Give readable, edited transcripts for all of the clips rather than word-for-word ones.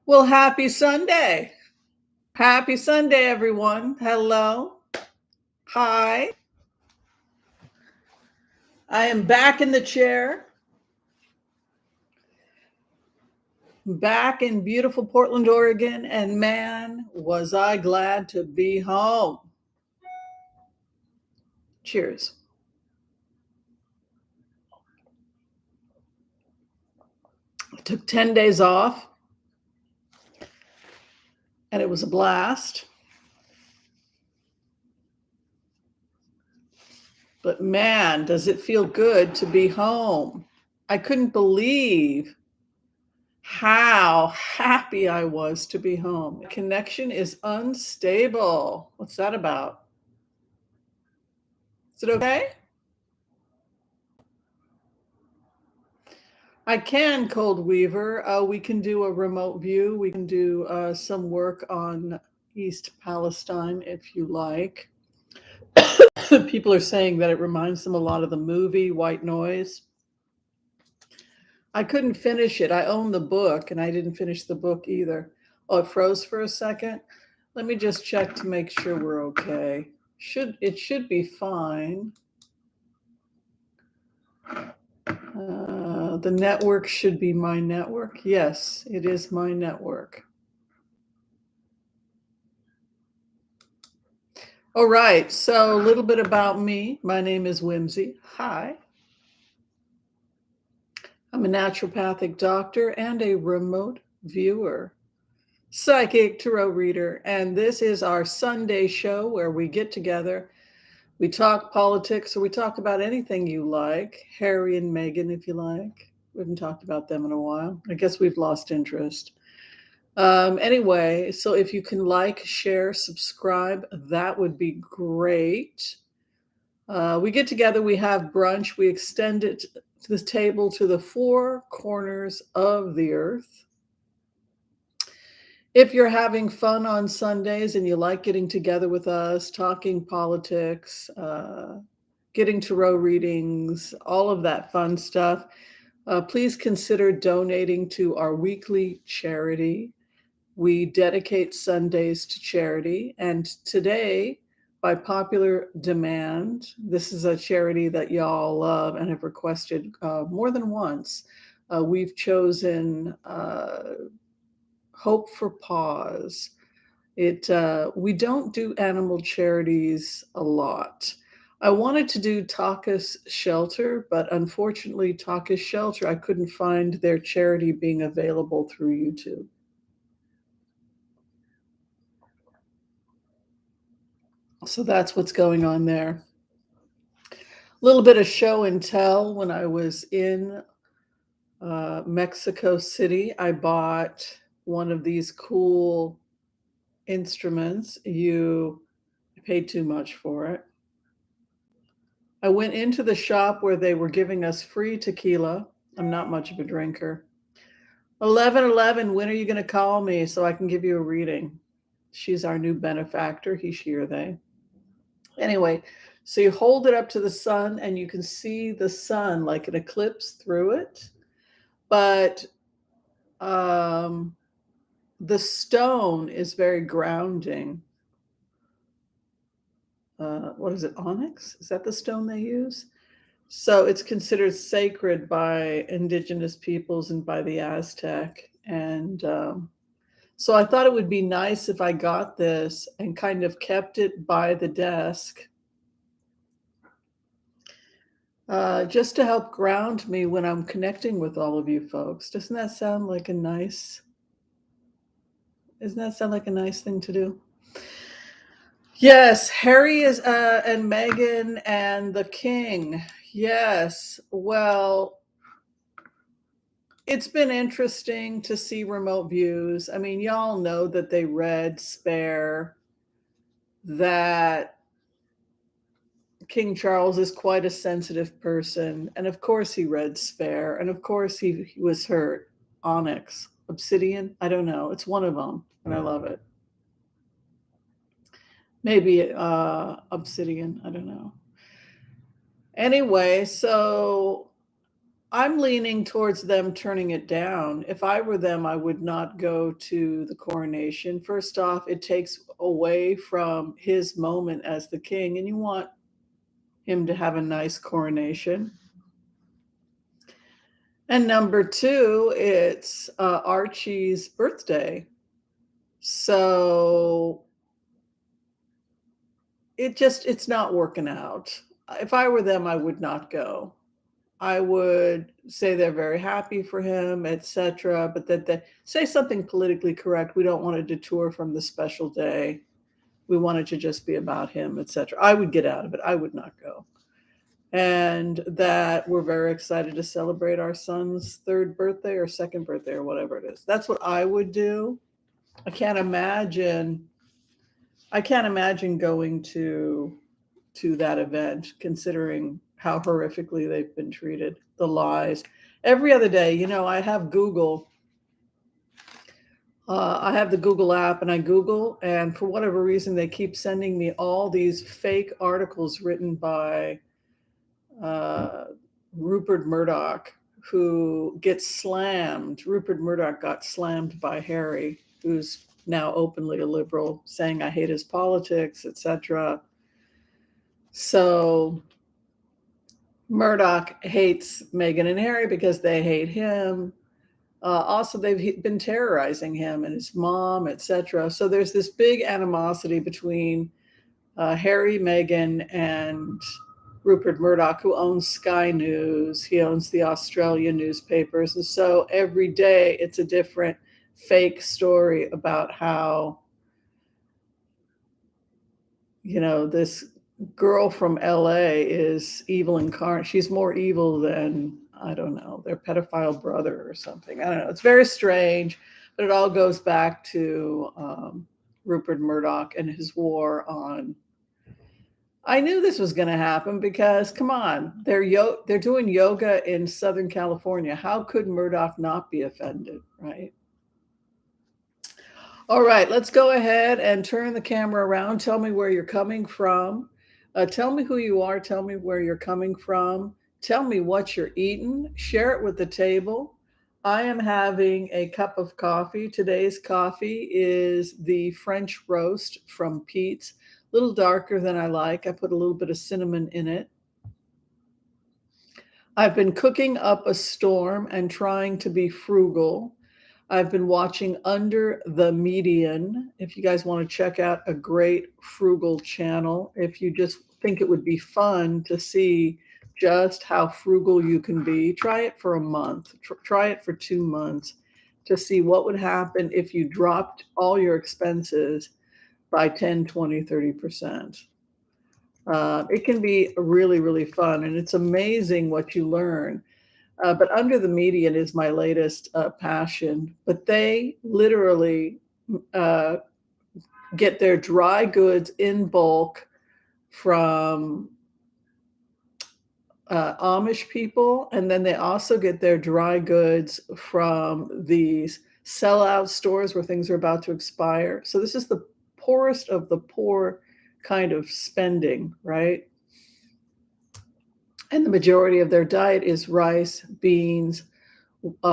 Well, happy Sunday. Happy Sunday, everyone. Hello. Hi. I am back in the chair, back in beautiful Portland, Oregon, and man, was I glad to be home. Cheers. I took 10 days off, and it was a blast. But man, does it feel good to be home. I couldn't believe how happy I was to be home. The connection is unstable. What's that about? Is it okay? I can, Cold Weaver. We can do a remote view. We can do some work on East Palestine if you like. People are saying that it reminds them a lot of the movie White Noise. I couldn't finish it. I own the book and I didn't finish the book either. Oh, it froze for a second. Let me just check to make sure we're okay. It should be fine. The network should be my network. Yes, it is my network. All right, so a little bit about me. My name is Whimsy. Hi. I'm a naturopathic doctor and a remote viewer, psychic tarot reader, and this is our Sunday show where we get together. We talk politics, or we talk about anything you like. Harry and Meghan, if you like. We haven't talked about them in a while. I guess we've lost interest. Anyway, so if you can like, share, subscribe, that would be great. We get together, we have brunch, we extend it to the table to the four corners of the earth. If you're having fun on Sundays and you like getting together with us, talking politics, getting tarot readings, all of that fun stuff, please consider donating to our weekly charity. We dedicate Sundays to charity. And today, by popular demand, this is a charity that y'all love and have requested more than once. We've chosen Hope for Paws. We don't do animal charities a lot. I wanted to do Taka's Shelter, but unfortunately, Taka's Shelter, I couldn't find their charity being available through YouTube. So that's what's going on there. A little bit of show and tell. When I was in Mexico City, I bought one of these cool instruments. I paid too much for it. I went into the shop where they were giving us free tequila. I'm not much of a drinker. 1111, when are you going to call me so I can give you a reading? She's our new benefactor, he, she, or they. Anyway, so you hold it up to the sun and you can see the sun like an eclipse through it. But the stone is very grounding. What is it, onyx? Is that the stone they use? So it's considered sacred by indigenous peoples and by the Aztec. And so I thought it would be nice if I got this and kind of kept it by the desk just to help ground me when I'm connecting with all of you folks. Doesn't that sound like a nice thing to do? Yes, Harry is and Meghan and the King. Yes. Well, it's been interesting to see remote views. I mean, y'all know that they read Spare, that King Charles is quite a sensitive person. And of course he read Spare. And of course he was hurt. Onyx, Obsidian, I don't know. It's one of them. And I love it. Maybe Obsidian, I don't know. Anyway, so I'm leaning towards them turning it down. If I were them, I would not go to the coronation. First off, it takes away from his moment as the king, and you want him to have a nice coronation. And number two, it's Archie's birthday. So it's not working out. If I were them, I would not go. I would say they're very happy for him, etc., but that they say something politically correct. We don't want to detour from the special day. We want it to just be about him, etc. I would get out of it. I would not go. And that we're very excited to celebrate our son's third birthday or second birthday or whatever it is. That's what I would do. I can't imagine I can't imagine going to that event, considering how horrifically they've been treated, the lies. Every other day, I have Google. I have the Google app and I Google, and for whatever reason, they keep sending me all these fake articles written by uh, Rupert Murdoch, who gets slammed. Rupert Murdoch got slammed by Harry, who's now openly a liberal, saying, I hate his politics, etc. So Murdoch hates Meghan and Harry because they hate him. Also, they've been terrorizing him and his mom, etc. So there's this big animosity between Harry, Meghan, and Rupert Murdoch, who owns Sky News. He owns the Australian newspapers. And so every day it's a different fake story about how, this girl from LA is evil incarnate. She's more evil than, I don't know, their pedophile brother or something. I don't know. It's very strange, but it all goes back to Rupert Murdoch and his war on. I knew this was going to happen because, come on, they're doing yoga in Southern California. How could Murdoch not be offended, right? All right, let's go ahead and turn the camera around. Tell me where you're coming from. Tell me who you are. Tell me where you're coming from. Tell me what you're eating. Share it with the table. I am having a cup of coffee. Today's coffee is the French roast from Pete's. A little darker than I like. I put a little bit of cinnamon in it. I've been cooking up a storm and trying to be frugal. I've been watching Under the Median. If you guys want to check out a great frugal channel, if you just think it would be fun to see just how frugal you can be, try it for a month, try it for 2 months to see what would happen if you dropped all your expenses by 10, 20, 30%. It can be really, really fun, and it's amazing what you learn. But Under the Median is my latest passion. But they literally uh, get their dry goods in bulk from Amish people, and then they also get their dry goods from these sellout stores where things are about to expire. So this is the poorest of the poor kind of spending, right? And the majority of their diet is rice, beans,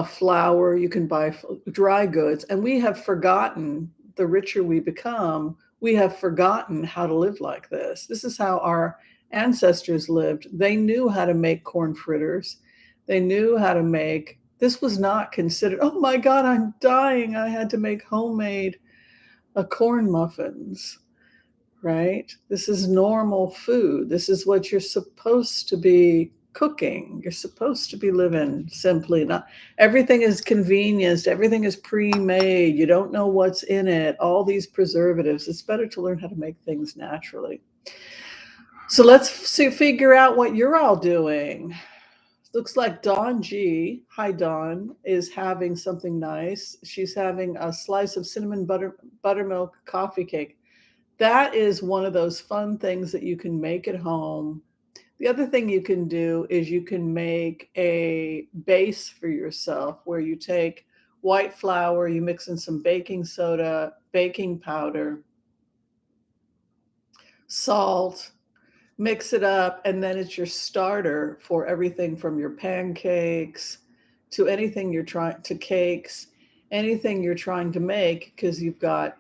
flour. You can buy dry goods. And we have forgotten, the richer we become, we have forgotten how to live like this. This is how our ancestors lived. They knew how to make corn fritters. They knew how to make, this was not considered, oh my God, I'm dying. I had to make homemade corn muffins, right? This is normal food. This is what you're supposed to be cooking. You're supposed to be living simply. Not everything is convenienced. Everything is pre-made. You don't know what's in it. All these preservatives. It's better to learn how to make things naturally. So let's figure out what you're all doing. Looks like Dawn G, hi Dawn, is having something nice. She's having a slice of cinnamon buttermilk coffee cake. That is one of those fun things that you can make at home. The other thing you can do is you can make a base for yourself where you take white flour, you mix in some baking soda, baking powder, salt, mix it up, and then it's your starter for everything from your pancakes to anything you're trying to cakes, anything you're trying to make, because you've got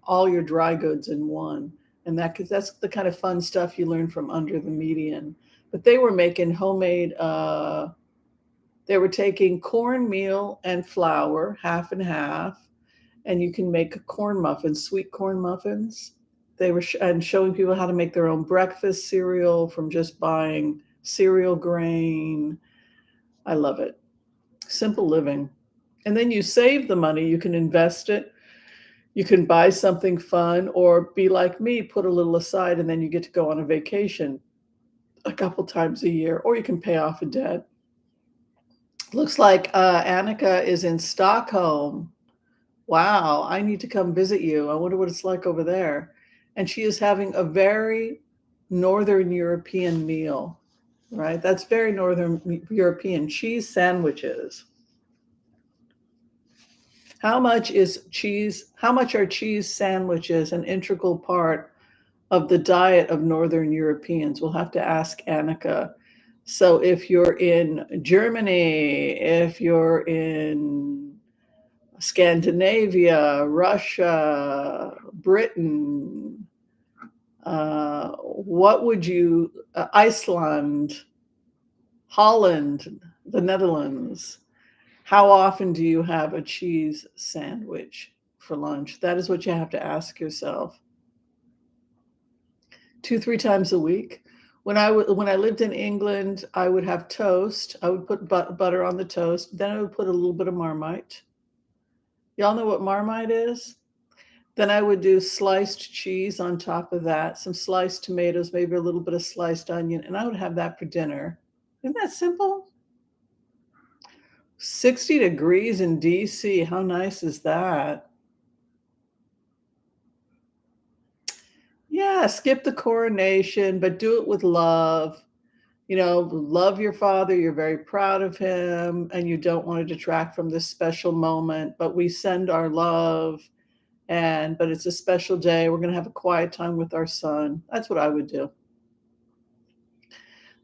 all your dry goods in one. And that's the kind of fun stuff you learn from Under the Median. But they were making homemade, they were taking cornmeal and flour, half and half, and you can make corn muffins, sweet corn muffins. They were and showing people how to make their own breakfast cereal from just buying cereal grain. I love it. Simple living. And then you save the money, you can invest it. You can buy something fun or be like me, put a little aside, and then you get to go on a vacation a couple times a year, or you can pay off a debt. Looks like Annika is in Stockholm. Wow, I need to come visit you. I wonder what it's like over there. And she is having a very Northern European meal, right? That's very Northern European cheese sandwiches. How much is cheese? How much are cheese sandwiches an integral part of the diet of Northern Europeans? We'll have to ask Annika. So if you're in Germany, if you're in Scandinavia, Russia, Britain, what would you, Iceland, Holland, the Netherlands, how often do you have a cheese sandwich for lunch? That is what you have to ask yourself. 2, 3 times a week. When I lived in England, I would have toast. I would put butter on the toast. Then I would put a little bit of Marmite. Y'all know what Marmite is? Then I would do sliced cheese on top of that, some sliced tomatoes, maybe a little bit of sliced onion, and I would have that for dinner. Isn't that simple? 60 degrees in DC. How nice is that? Yeah, skip the coronation, but do it with love. You know, love your father, you're very proud of him, and you don't want to detract from this special moment, but we send our love, but it's a special day. We're going to have a quiet time with our son. That's what I would do.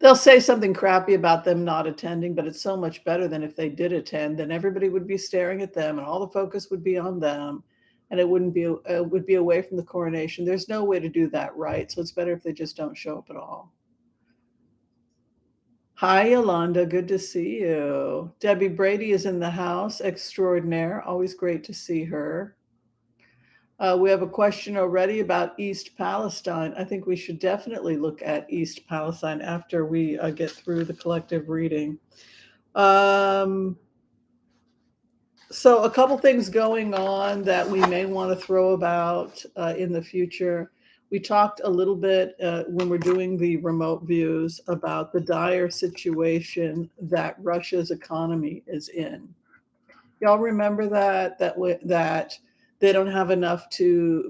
They'll say something crappy about them not attending, but it's so much better than if they did attend. Then everybody would be staring at them and all the focus would be on them, and it would be away from the coronation. There's no way to do that right, so it's better if they just don't show up at all. Hi, Yolanda. Good to see you. Debbie Brady is in the house, extraordinaire. Always great to see her. We have a question already about East Palestine. I think we should definitely look at East Palestine after we get through the collective reading. So a couple things going on that we may want to throw about in the future. We talked a little bit when we're doing the remote views about the dire situation that Russia's economy is in. Y'all remember that they don't have enough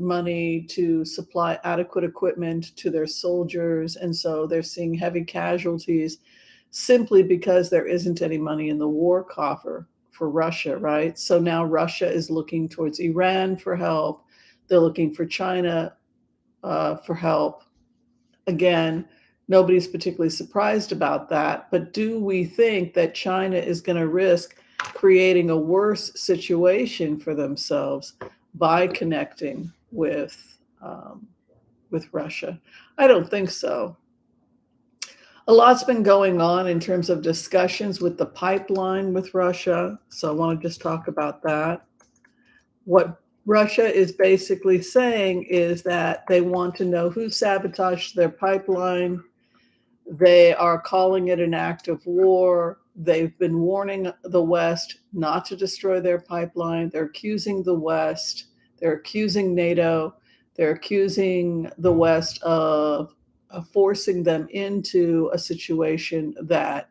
money to supply adequate equipment to their soldiers, and so they're seeing heavy casualties simply because there isn't any money in the war coffer for Russia, right? So now Russia is looking towards Iran for help. They're looking for China for help. Again, nobody's particularly surprised about that. But do we think that China is going to risk creating a worse situation for themselves by connecting with Russia? I don't think so. A lot's been going on in terms of discussions with the pipeline with Russia. So I want to just talk about that. What Russia is basically saying is that they want to know who sabotaged their pipeline. They are calling it an act of war. They've been warning the West not to destroy their pipeline. They're accusing the West. They're accusing NATO. They're accusing the West of forcing them into a situation that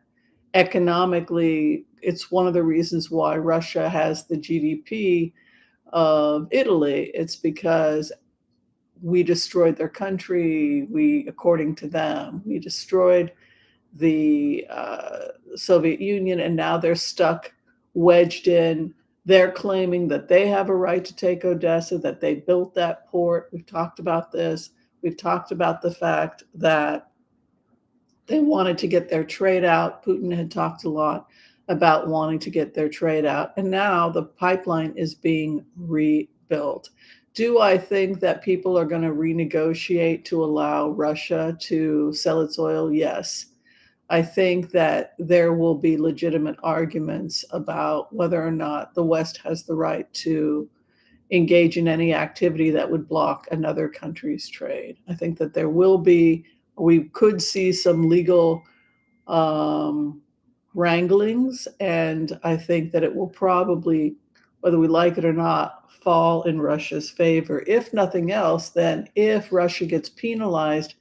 economically, it's one of the reasons why Russia has the GDP of Italy. It's because we destroyed their country. According to them, we destroyed the Soviet Union, and now they're stuck, wedged in. They're claiming that they have a right to take Odessa, that they built that port. We've talked about this. We've talked about the fact that They wanted to get their trade out. Putin had talked a lot about wanting to get their trade out, and now the pipeline is being rebuilt. Do I think that people are going to renegotiate to allow Russia to sell its oil? Yes. I think that there will be legitimate arguments about whether or not the West has the right to engage in any activity that would block another country's trade. I think that we could see some legal um, wranglings, and I think that it will probably, whether we like it or not, fall in Russia's favor. If nothing else, then if Russia gets penalized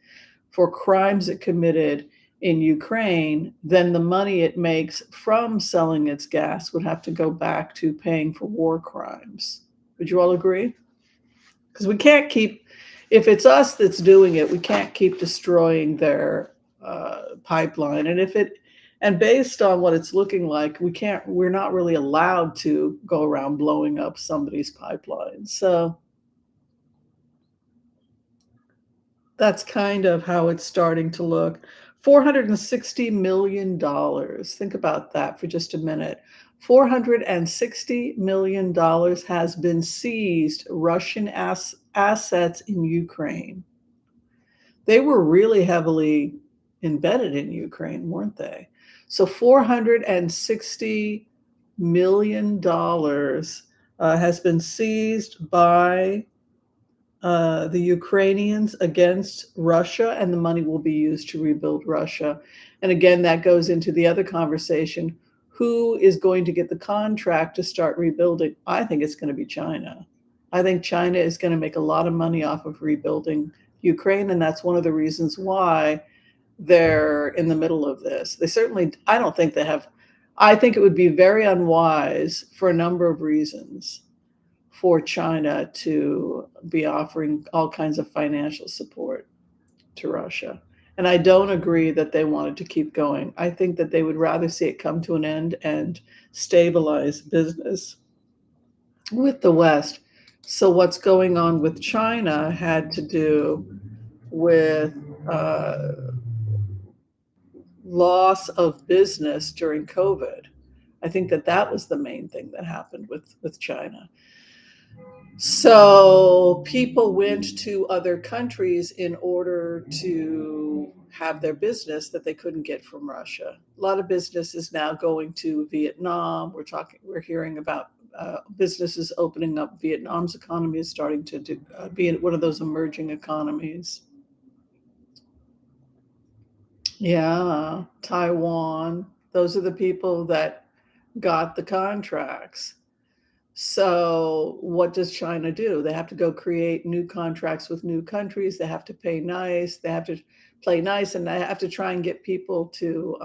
for crimes it committed in Ukraine, then the money it makes from selling its gas would have to go back to paying for war crimes. Would you all agree? Because we can't keep, if it's us that's doing it, we can't keep destroying their pipeline. And based on what it's looking like, we're not really allowed to go around blowing up somebody's pipeline. So that's kind of how it's starting to look. $460 million. Think about that for just a minute. $460 million has been seized, Russian assets in Ukraine. They were really heavily embedded in Ukraine, weren't they? So $460 million has been seized by the Ukrainians against Russia, and the money will be used to rebuild Russia. And again, that goes into the other conversation. Who is going to get the contract to start rebuilding? I think it's going to be China. I think China is going to make a lot of money off of rebuilding Ukraine, and that's one of the reasons why they're in the middle of this. They certainly, I don't think they have, I think it would be very unwise for a number of reasons for China to be offering all kinds of financial support to Russia. And I don't agree that they wanted to keep going. I think that they would rather see it come to an end and stabilize business with the West. So, what's going on with China had to do with loss of business during COVID. I think that that was the main thing that happened with China. So people went to other countries in order to have their business that they couldn't get from Russia. A lot of business is now going to Vietnam. We're hearing about businesses opening up. Vietnam's economy is starting to be one of those emerging economies. Yeah, Taiwan. Those are the people that got the contracts. So, what does China do? They have to go create new contracts with new countries. They have to pay nice. They have to play nice, and they have to try and get people to.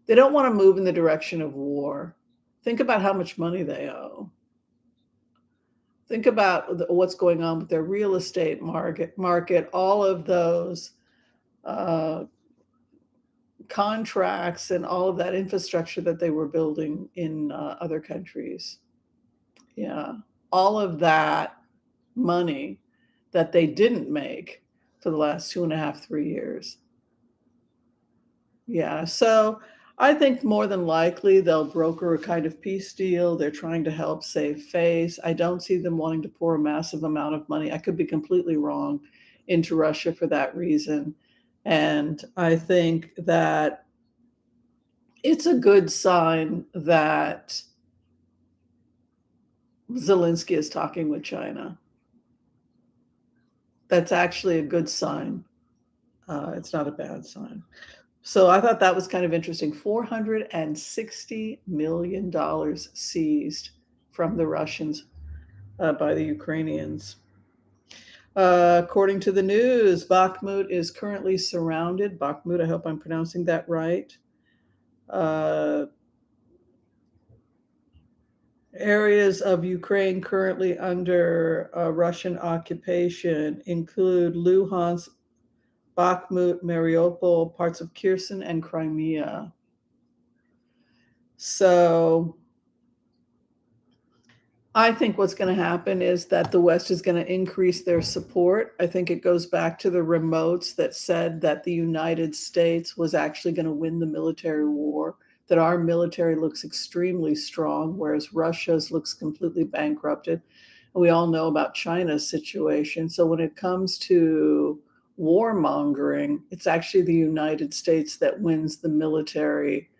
They don't want to move in the direction of war. Think about how much money they owe. Think about what's going on with their real estate market. All of those uh, contracts and all of that infrastructure that they were building in other countries. Yeah, all of that money that they didn't make for the last 2.5, 3 years. Yeah, so I think more than likely they'll broker a kind of peace deal. They're trying to help save face. I don't see them wanting to pour a massive amount of money. I could be completely wrong into Russia for that reason. And I think that it's a good sign that Zelensky is talking with China. That's actually a good sign. It's not a bad sign. So I thought that was kind of interesting. $460 million seized from the Russians by the Ukrainians. According to the news, Bakhmut is currently surrounded. Bakhmut, I hope I'm pronouncing that right. Areas of Ukraine currently under Russian occupation include Luhansk, Bakhmut, Mariupol, parts of Kherson, and Crimea. So I think what's going to happen is that the West is going to increase their support. I think it goes back to the remotes that said that the United States was actually going to win the military war, that our military looks extremely strong, whereas Russia's looks completely bankrupted. And we all know about China's situation. So when it comes to warmongering, it's actually the United States that wins the military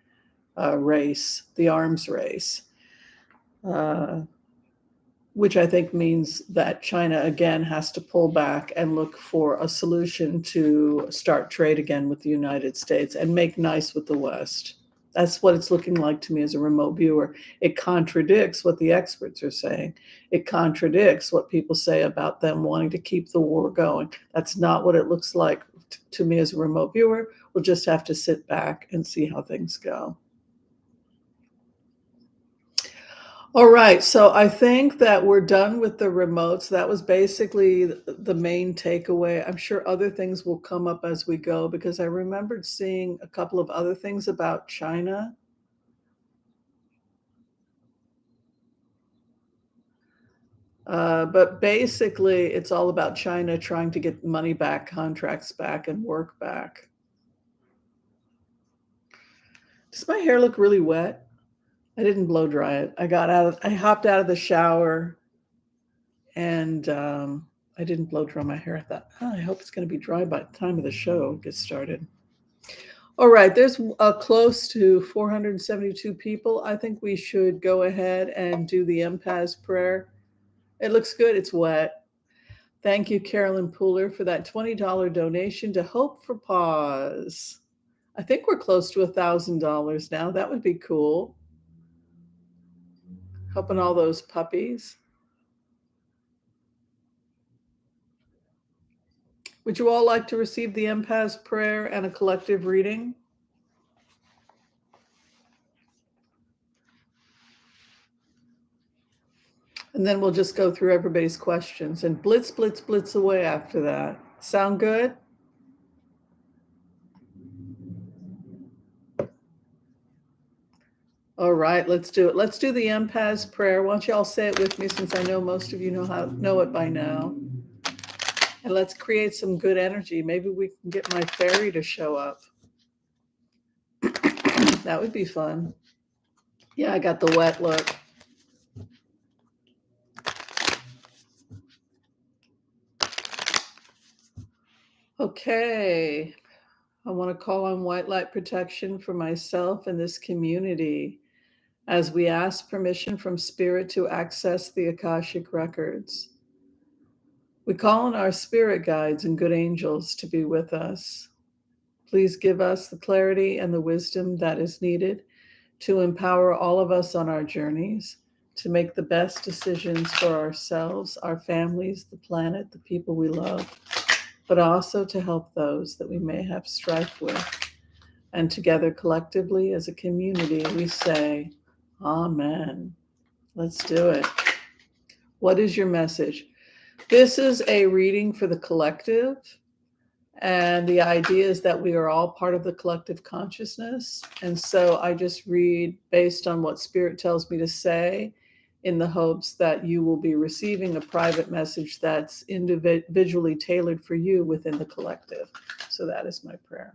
race, the arms race. Which I think means that China again has to pull back and look for a solution to start trade again with the United States and make nice with the West. That's what it's looking like to me as a remote viewer. It contradicts what the experts are saying. It contradicts what people say about them wanting to keep the war going. That's not what it looks like to me as a remote viewer. We'll just have to sit back and see how things go. All right, so I think that we're done with the remotes. That was basically the main takeaway. I'm sure other things will come up as we go because I remembered seeing a couple of other things about China. But basically, it's all about China trying to get money back, contracts back, and work back. Does my hair look really wet? I didn't blow dry it. I hopped out of the shower and I didn't blow dry my hair. I thought, oh, I hope it's going to be dry by the time of the show gets started. All right, there's close to 472 people. I think we should go ahead and do the empath prayer. It looks good. It's wet. Thank you, Carolyn Pooler, for that $20 donation to Hope for Pause. I think we're close to $1,000 now. That would be cool. Helping all those puppies. Would you all like to receive the empath's prayer and a collective reading? And then we'll just go through everybody's questions and blitz, blitz, blitz away after that. Sound good? All right, let's do it. Let's do the empath's prayer. Why don't y'all say it with me since I know most of you know it by now. And let's create some good energy. Maybe we can get my fairy to show up. That would be fun. Yeah, I got the wet look. Okay. I want to call on white light protection for myself and this community as we ask permission from Spirit to access the Akashic records. We call on our spirit guides and good angels to be with us. Please give us the clarity and the wisdom that is needed to empower all of us on our journeys, to make the best decisions for ourselves, our families, the planet, the people we love, but also to help those that we may have strife with. And together, collectively, as a community, we say, Amen. Let's do it. What is your message? This is a reading for the collective. And the idea is that we are all part of the collective consciousness. And so I just read based on what Spirit tells me to say in the hopes that you will be receiving a private message that's individually tailored for you within the collective. So that is my prayer.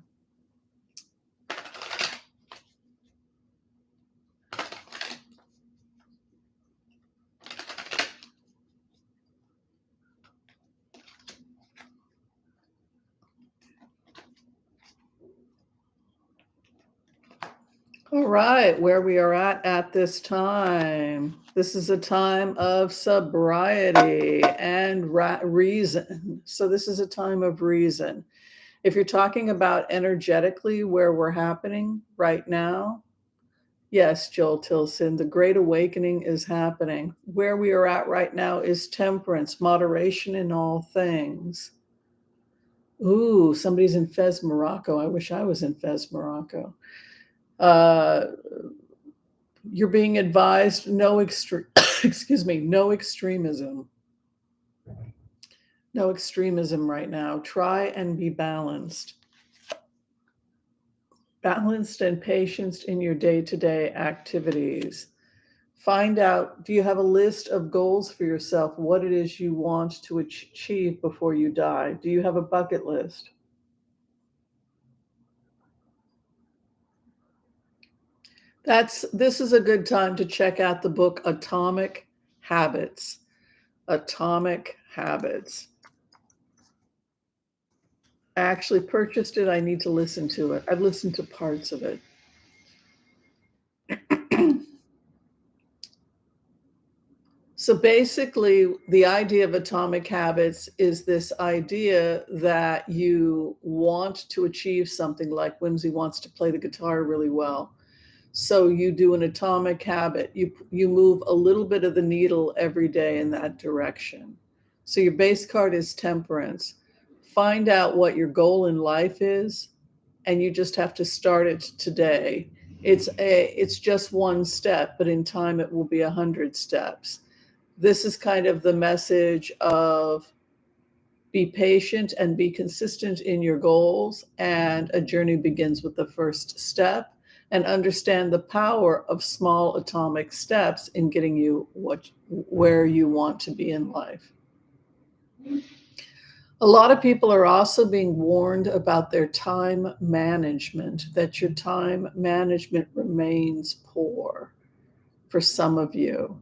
All right, where we are at this time. This is a time of sobriety and reason. So this is a time of reason. If you're talking about energetically where we're happening right now, yes, Joel Tilson, the Great Awakening is happening. Where we are at right now is temperance, moderation in all things. Ooh, somebody's in Fez, Morocco. I wish I was in Fez, Morocco. You're being advised no extremism. No extremism right now. Try and be balanced. Balanced and patient in your day-to-day activities. Find out, do you have a list of goals for yourself, what it is you want to achieve before you die? Do you have a bucket list? This is a good time to check out the book Atomic Habits. Atomic Habits. I actually purchased it. I need to listen to it. I've listened to parts of it. So basically, the idea of atomic habits is this idea that you want to achieve something, like Whimsy wants to play the guitar really well. So you do an atomic habit. You move a little bit of the needle every day in that direction. So your base card is temperance. Find out what your goal in life is, and you just have to start it today. It's just one step, but in time it will be 100 steps. This is kind of the message of be patient and be consistent in your goals, and a journey begins with the first step, and understand the power of small atomic steps in getting you where you want to be in life. A lot of people are also being warned about their time management, that your time management remains poor for some of you,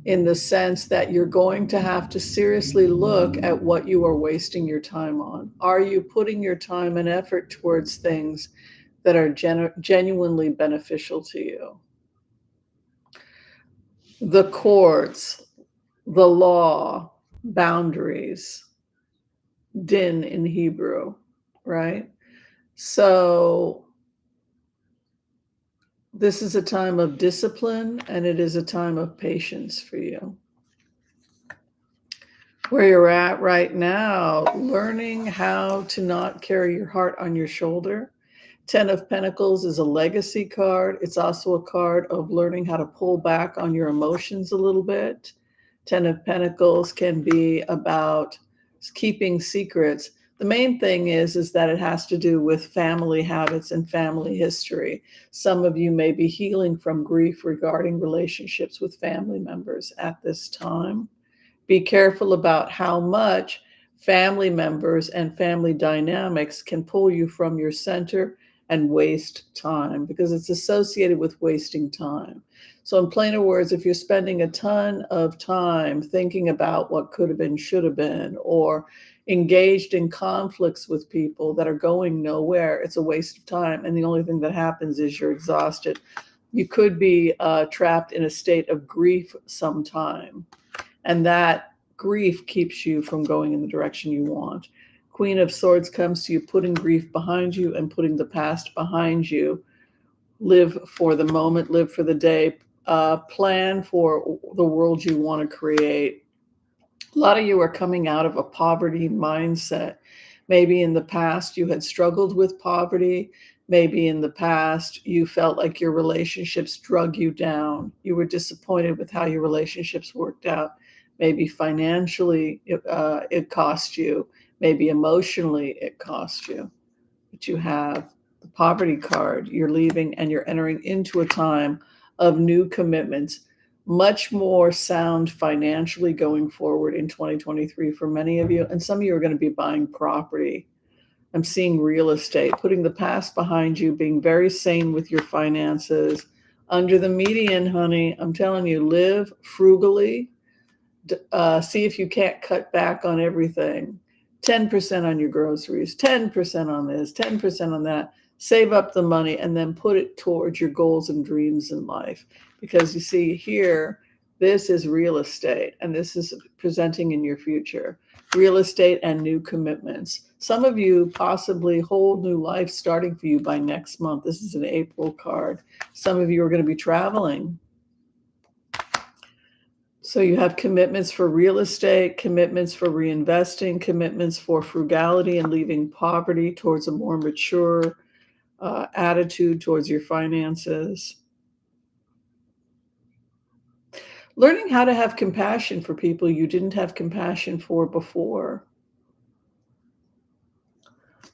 in the sense that you're going to have to seriously look at what you are wasting your time on. Are you putting your time and effort towards things that are genuinely beneficial to you? The courts, the law, boundaries, din in Hebrew, right? So this is a time of discipline, and it is a time of patience for you. Where you're at right now, learning how to not carry your heart on your shoulder. 10 of Pentacles is a legacy card. It's also a card of learning how to pull back on your emotions a little bit. 10 of Pentacles can be about keeping secrets. The main thing is that it has to do with family habits and family history. Some of you may be healing from grief regarding relationships with family members at this time. Be careful about how much family members and family dynamics can pull you from your center and waste time, because it's associated with wasting time. So, in plainer words, if you're spending a ton of time thinking about what could have been, should have been, or engaged in conflicts with people that are going nowhere, it's a waste of time. And the only thing that happens is you're exhausted. You could be trapped in a state of grief sometime, and that grief keeps you from going in the direction you want. Queen of Swords comes to you, putting grief behind you and putting the past behind you. Live for the moment, live for the day, plan for the world you want to create. A lot of you are coming out of a poverty mindset. Maybe in the past you had struggled with poverty. Maybe in the past you felt like your relationships drug you down. You were disappointed with how your relationships worked out. Maybe financially it cost you. Maybe emotionally it cost you. But you have the poverty card. You're leaving and you're entering into a time of new commitments, much more sound financially going forward in 2023 for many of you. And some of you are going to be buying property. I'm seeing real estate, putting the past behind you, being very sane with your finances. Under the median, honey, I'm telling you, live frugally. See if you can't cut back on everything. 10% on your groceries, 10% on this, 10% on that. Save up the money and then put it towards your goals and dreams in life. Because you see here, this is real estate, and this is presenting in your future. Real estate and new commitments. Some of you possibly whole new life starting for you by next month. This is an April card. Some of you are going to be traveling. So you have commitments for real estate, commitments for reinvesting, commitments for frugality and leaving poverty towards a more mature attitude towards your finances. Learning how to have compassion for people you didn't have compassion for before.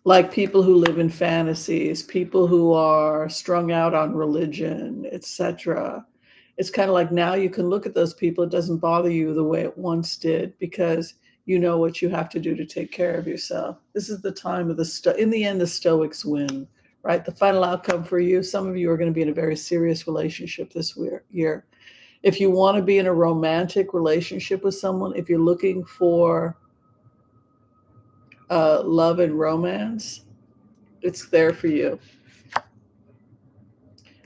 Like people who live in fantasies, people who are strung out on religion, etc. It's kind of like now you can look at those people. It doesn't bother you the way it once did because you know what you have to do to take care of yourself. This is the time of in the end, the Stoics win, right? The final outcome for you, some of you are going to be in a very serious relationship this year. If you want to be in a romantic relationship with someone, if you're looking for love and romance, it's there for you.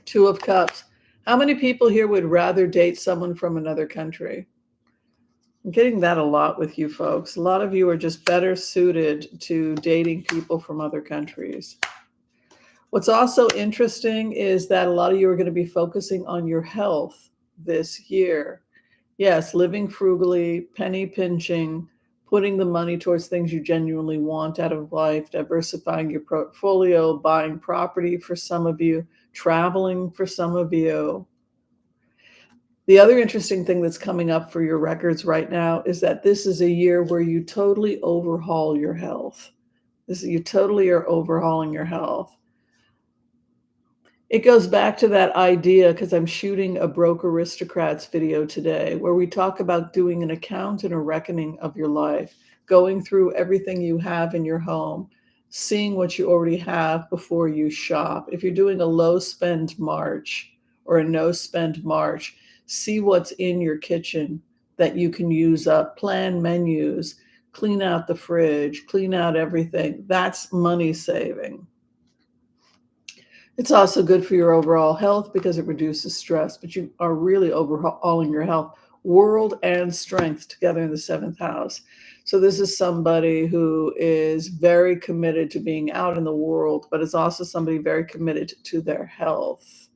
Two of Cups. How many people here would rather date someone from another country? I'm getting that a lot with you folks. A lot of you are just better suited to dating people from other countries. What's also interesting is that a lot of you are going to be focusing on your health this year. Yes, living frugally, penny pinching, putting the money towards things you genuinely want out of life, diversifying your portfolio, buying property for some of you, traveling for some of you. The other interesting thing that's coming up for your records right now is that this is a year where you totally overhaul your health. You totally are overhauling your health. It goes back to that idea, because I'm shooting a Broke Aristocrats video today, where we talk about doing an account and a reckoning of your life, going through everything you have in your home, seeing what you already have before you shop. If you're doing a low spend March or a no spend March, see what's in your kitchen that you can use up, plan menus, clean out the fridge, clean out everything. That's money saving. It's also good for your overall health because it reduces stress, but you are really overhauling your health, world and strength together in the seventh house. So this is somebody who is very committed to being out in the world, but is also somebody very committed to their health.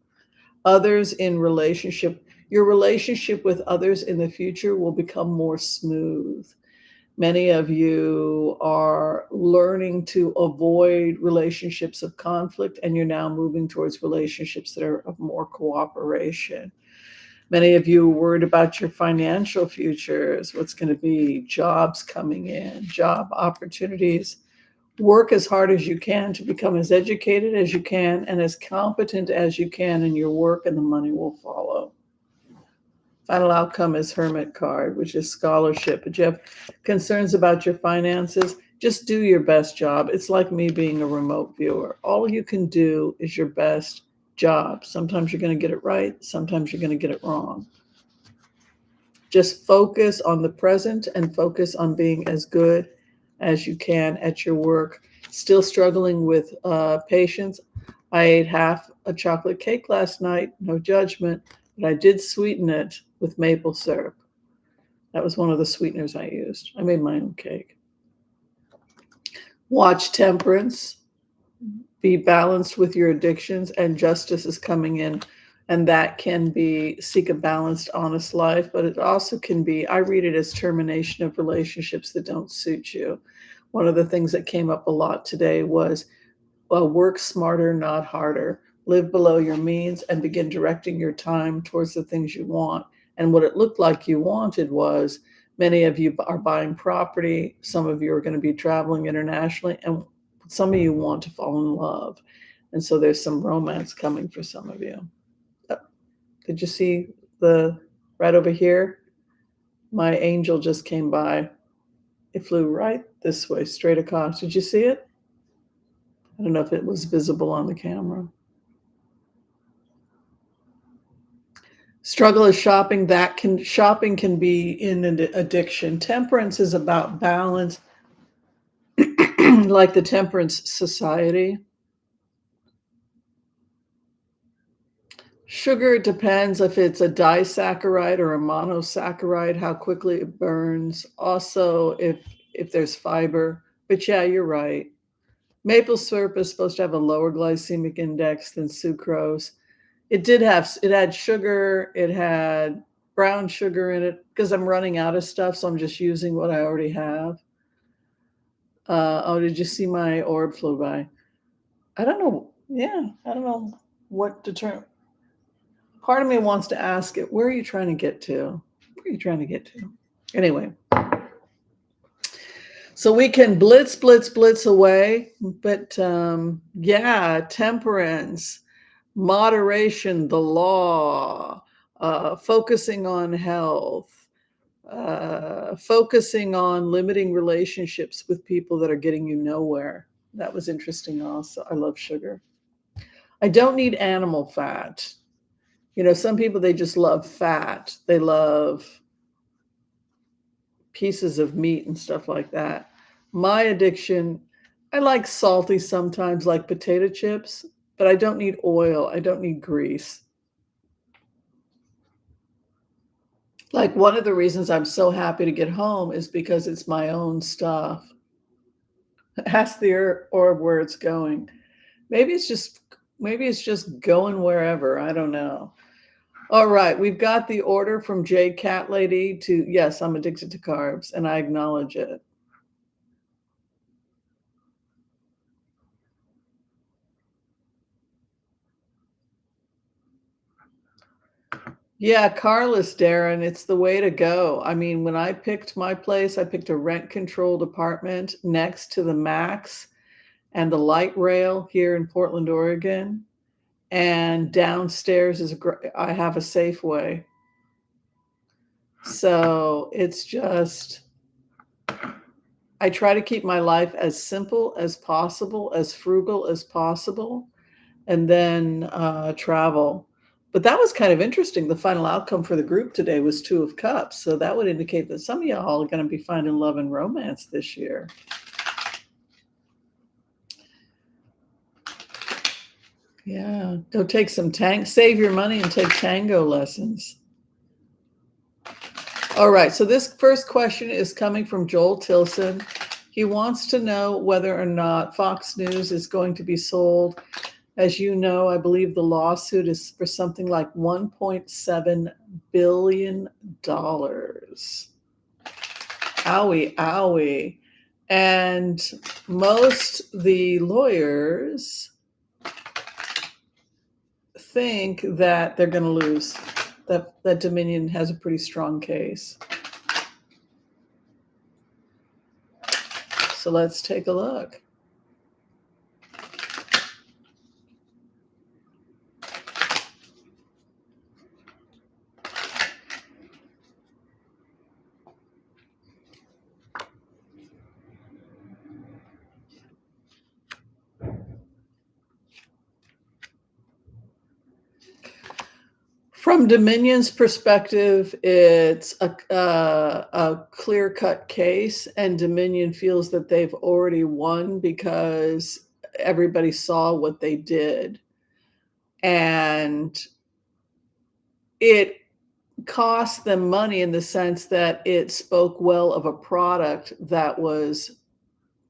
Others in relationship, your relationship with others in the future will become more smooth. Many of you are learning to avoid relationships of conflict, and you're now moving towards relationships that are of more cooperation. Many of you are worried about your financial futures, what's going to be jobs coming in, job opportunities. Work as hard as you can to become as educated as you can and as competent as you can in your work, and the money will follow. Final outcome is Hermit card, which is scholarship. But you have concerns about your finances, just do your best job. It's like me being a remote viewer. All you can do is your best job. Sometimes you're going to get it right. Sometimes you're going to get it wrong. Just focus on the present and focus on being as good as you can at your work. Still struggling with patience. I ate half a chocolate cake last night, no judgment, but I did sweeten it with maple syrup. That was one of the sweeteners I used. I made my own cake. Watch temperance. Be balanced with your addictions, and justice is coming in. And that can be seek a balanced, honest life, but it also can be, I read it as termination of relationships that don't suit you. One of the things that came up a lot today was, well, work smarter, not harder. Live below your means and begin directing your time towards the things you want. And what it looked like you wanted was, many of you are buying property. Some of you are going to be traveling internationally, and some of you want to fall in love. And so there's some romance coming for some of you. Did you see right over here? My angel just came by. It flew right this way, straight across. Did you see it? I don't know if it was visible on the camera. Struggle is shopping. Shopping can be in an addiction. Temperance is about balance, like the Temperance Society. Sugar, it depends if it's a disaccharide or a monosaccharide, how quickly it burns. Also, if there's fiber. But yeah, you're right. Maple syrup is supposed to have a lower glycemic index than sucrose. It had sugar, it had brown sugar in it, because I'm running out of stuff, so I'm just using what I already have. Oh, did you see my orb flew by? I don't know. Yeah, I don't know what to turn. Part of me wants to ask it, where are you trying to get to? Where are you trying to get to? Anyway. So we can blitz away, but yeah, temperance, moderation, the law, focusing on health, focusing on limiting relationships with people that are getting you nowhere. That was interesting also. I love sugar. I don't need animal fat. Some people, they just love fat. They love pieces of meat and stuff like that. My addiction, I like salty sometimes, like potato chips, but I don't need oil. I don't need grease. Like, one of the reasons I'm so happy to get home is because it's my own stuff. Ask the orb where it's going. Maybe it's just going wherever. I don't know. All right, we've got the order from J Cat Lady to yes, I'm addicted to carbs, and I acknowledge it. Yeah, carless, Darren, it's the way to go. I mean, when I picked my place, I picked a rent-controlled apartment next to the Max and the light rail here in Portland, Oregon. And downstairs I have a Safeway. So it's just, I try to keep my life as simple as possible, as frugal as possible, and then travel. But that was kind of interesting. The final outcome for the group today was Two of Cups. So that would indicate that some of y'all are going to be finding love and romance this year. Yeah, go take some save your money and take tango lessons. All right, so this first question is coming from Joel Tilson. He wants to know whether or not Fox News is going to be sold. As you know, I believe the lawsuit is for something like $1.7 billion. Owie, owie. And most the lawyers think that they're going to lose, that Dominion has a pretty strong case. So let's take a look. From Dominion's perspective, it's a clear-cut case, and Dominion feels that they've already won because everybody saw what they did. And it cost them money in the sense that it spoke well of a product that was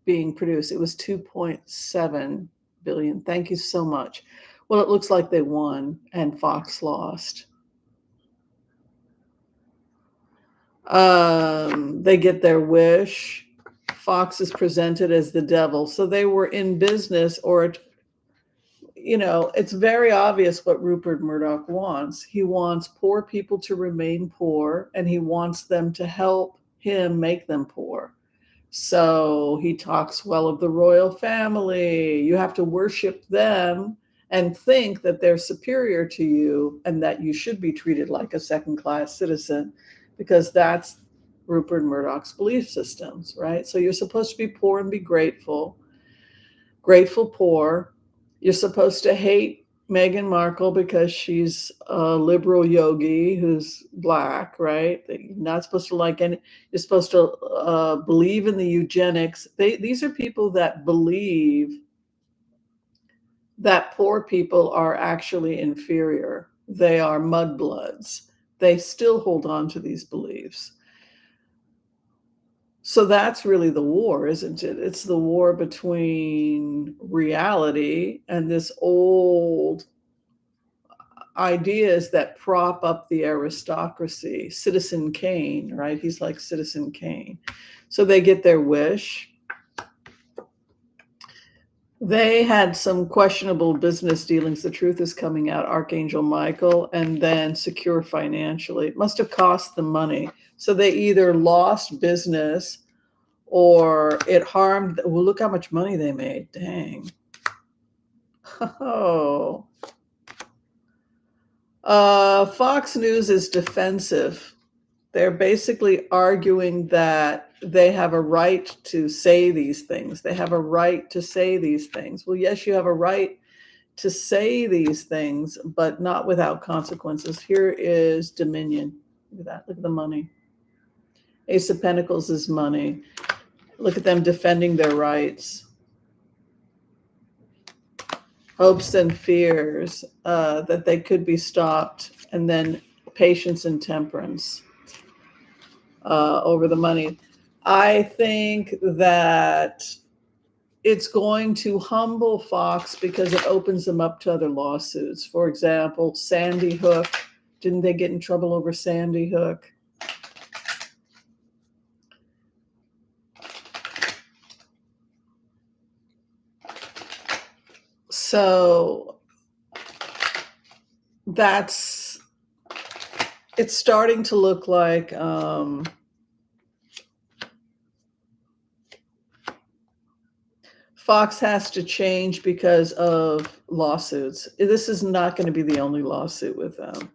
being produced. It was $2.7 billion. Thank you so much. Well, it looks like they won and Fox lost. They get their wish. Fox is presented as the devil. So they were in business, or, it's very obvious what Rupert Murdoch wants. He wants poor people to remain poor, and he wants them to help him make them poor. So he talks well of the royal family. You have to worship them and think that they're superior to you and that you should be treated like a second-class citizen, because that's Rupert Murdoch's belief systems, right? So you're supposed to be poor and be grateful. Grateful poor. You're supposed to hate Meghan Markle because she's a liberal yogi who's black, right? You're not supposed to like any. You're supposed to believe in the eugenics. These are people that believe that poor people are actually inferior. They are mudbloods. They still hold on to these beliefs. So that's really the war, isn't it? It's the war between reality and this old ideas that prop up the aristocracy. Citizen Kane, right? He's like Citizen Kane. So they get their wish. They had some questionable business dealings. The truth is coming out. Archangel Michael, and then secure financially. It must have cost them money. So they either lost business or it harmed. Well, look how much money they made. Dang. Oh. Fox News is defensive. They're basically arguing that they have a right to say these things. They have a right to say these things. Well, yes, you have a right to say these things, but not without consequences. Here is Dominion. Look at that. Look at the money. Ace of Pentacles is money. Look at them defending their rights. Hopes and fears that they could be stopped, and then patience and temperance over the money. I think that it's going to humble Fox because it opens them up to other lawsuits. For example, Sandy Hook. Didn't they get in trouble over Sandy Hook? So it's starting to look like Fox has to change because of lawsuits. This is not going to be the only lawsuit with them.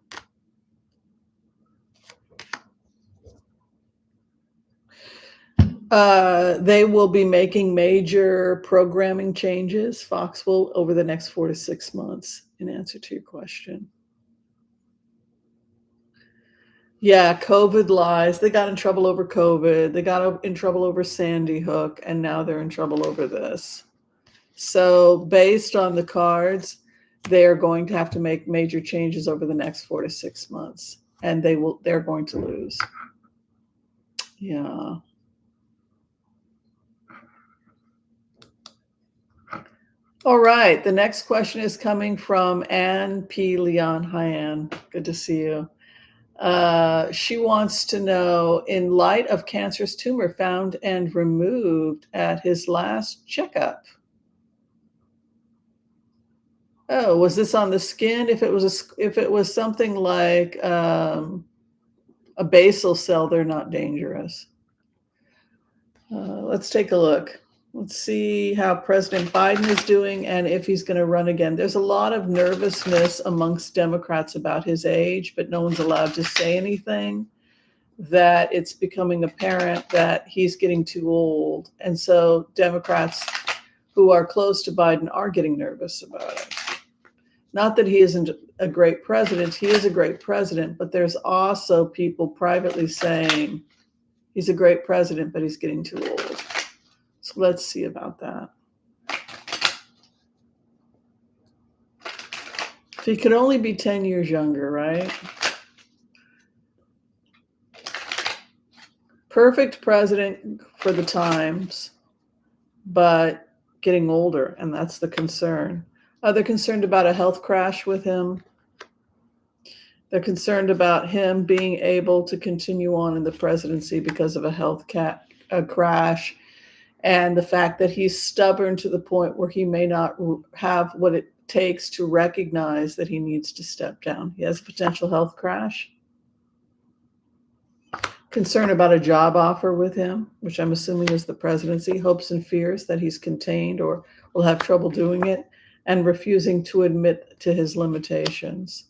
They will be making major programming changes, Fox will, over the next 4 to 6 months, in answer to your question. Yeah, COVID lies. They got in trouble over COVID. They got in trouble over Sandy Hook, and now they're in trouble over this. So based on the cards, they're going to have to make major changes over the next 4 to 6 months, and they're going to lose. Yeah. All right. The next question is coming from Ann P. Leon. Hi, Ann. Good to see you. She wants to know, in light of cancerous tumor found and removed at his last checkup. Oh, was this on the skin? If it was something like a basal cell, they're not dangerous. Let's take a look. Let's see how President Biden is doing and if he's going to run again. There's a lot of nervousness amongst Democrats about his age, but no one's allowed to say anything. That it's becoming apparent that he's getting too old. And so Democrats who are close to Biden are getting nervous about it. Not that he isn't a great president. He is a great president, but there's also people privately saying he's a great president, but he's getting too old. So let's see about that. If he could only be 10 years younger, right? Perfect president for the times, but getting older, and that's the concern. They're concerned about a health crash with him. They're concerned about him being able to continue on in the presidency because of a health crash, and the fact that he's stubborn to the point where he may not have what it takes to recognize that he needs to step down. He has a potential health crash. Concern about a job offer with him, which I'm assuming is the presidency. Hopes and fears that he's contained or will have trouble doing it, and refusing to admit to his limitations.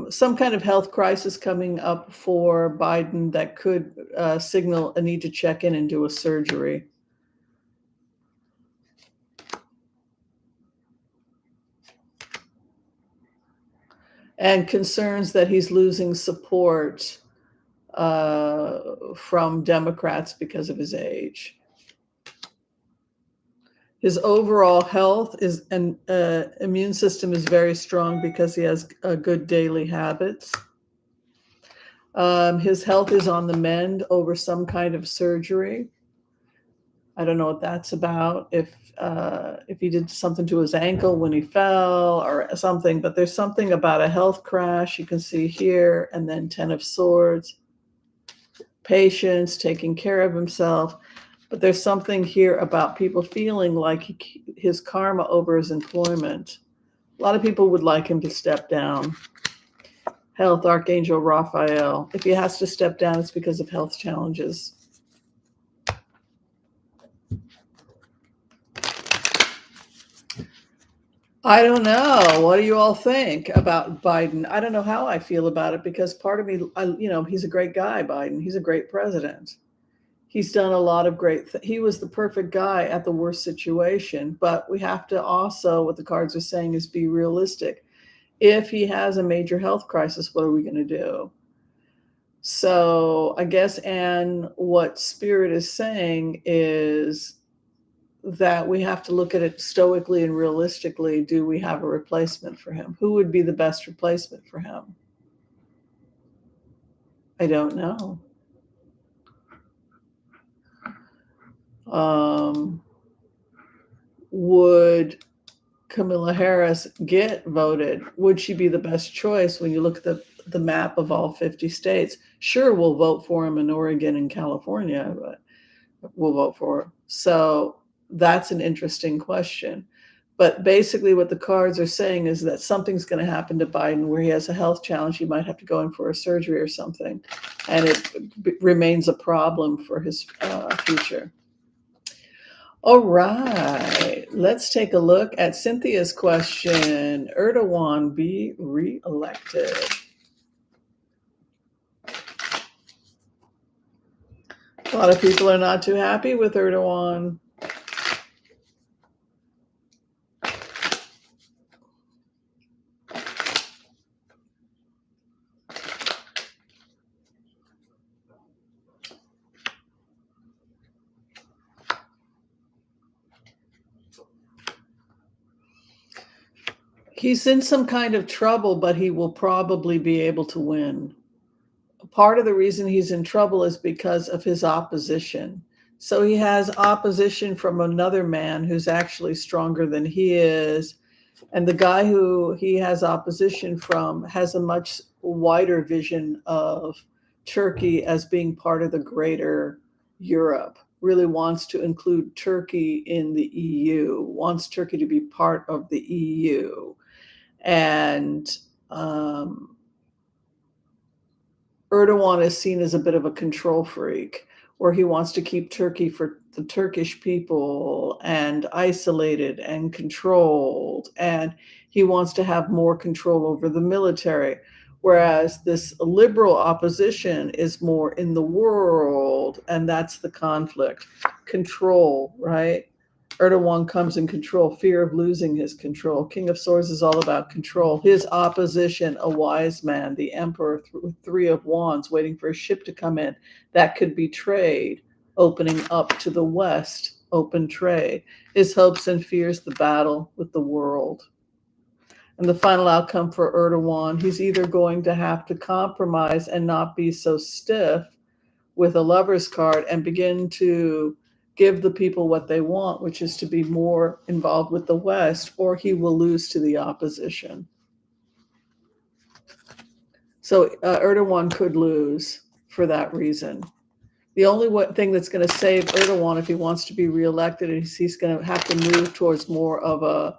Some kind of health crisis coming up for Biden that could signal a need to check in and do a surgery. And concerns that he's losing support from Democrats because of his age. His overall health and immune system is very strong because he has good daily habits. His health is on the mend over some kind of surgery. I don't know what that's about. If he did something to his ankle when he fell or something, but there's something about a health crash you can see here, and then 10 of Swords. Patience, taking care of himself. But there's something here about people feeling like his karma over his employment. A lot of people would like him to step down. Health, Archangel Raphael. If he has to step down, it's because of health challenges. I don't know. What do you all think about Biden? I don't know how I feel about it because part of me, he's a great guy, Biden. He's a great president. He's done a lot of he was the perfect guy at the worst situation, but we have to also, what the cards are saying is be realistic. If he has a major health crisis, what are we going to do? So I guess, and what Spirit is saying is that we have to look at it stoically and realistically. Do we have a replacement for him? Who would be the best replacement for him? I don't know. Would Kamala Harris get voted? Would she be the best choice when you look at the map of all 50 states? Sure, we'll vote for him in Oregon and California, but we'll vote for her. So that's an interesting question. But basically, what the cards are saying is that something's going to happen to Biden where he has a health challenge. He might have to go in for a surgery or something. And it remains a problem for his future. All right, let's take a look at Cynthia's question. Erdogan be re-elected? A lot of people are not too happy with Erdogan. He's in some kind of trouble, but he will probably be able to win. Part of the reason he's in trouble is because of his opposition. So he has opposition from another man who's actually stronger than he is. And the guy who he has opposition from has a much wider vision of Turkey as being part of the greater Europe, really wants to include Turkey in the EU, wants Turkey to be part of the EU. And Erdogan is seen as a bit of a control freak, where he wants to keep Turkey for the Turkish people and isolated and controlled, and he wants to have more control over the military. Whereas this liberal opposition is more in the world, and that's the conflict. Control, right? Erdogan comes in control, fear of losing his control. King of Swords is all about control. His opposition, a wise man, the emperor with 3 of Wands, waiting for a ship to come in. That could be trade, opening up to the west, open trade. His hopes and fears, the battle with the world. And the final outcome for Erdogan, he's either going to have to compromise and not be so stiff with a lover's card and begin to give the people what they want, which is to be more involved with the West, or he will lose to the opposition. So Erdogan could lose for that reason. The only thing that's going to save Erdogan if he wants to be reelected is he's going to have to move towards more of a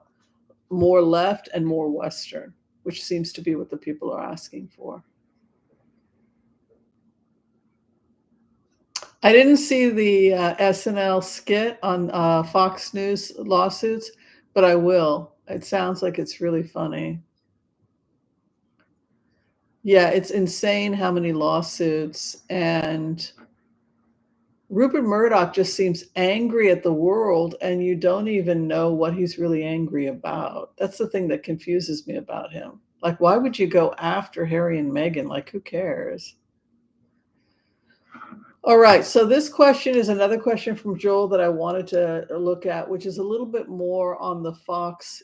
more left and more Western, which seems to be what the people are asking for. I didn't see the SNL skit on Fox News lawsuits, but I will. It sounds like it's really funny. Yeah, it's insane how many lawsuits. And Rupert Murdoch just seems angry at the world, and you don't even know what he's really angry about. That's the thing that confuses me about him. Like, why would you go after Harry and Meghan? Like, who cares? All right, so this question is another question from Joel that I wanted to look at, which is a little bit more on the Fox.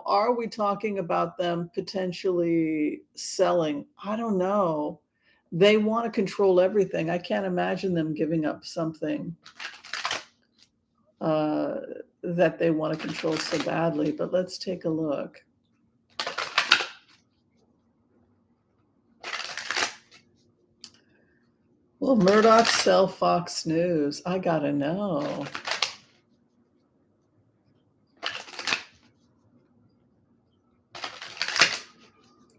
Are we talking about them potentially selling? I don't know. They want to control everything. I can't imagine them giving up something that they want to control so badly, but let's take a look. Will Murdoch sell Fox News? I gotta know.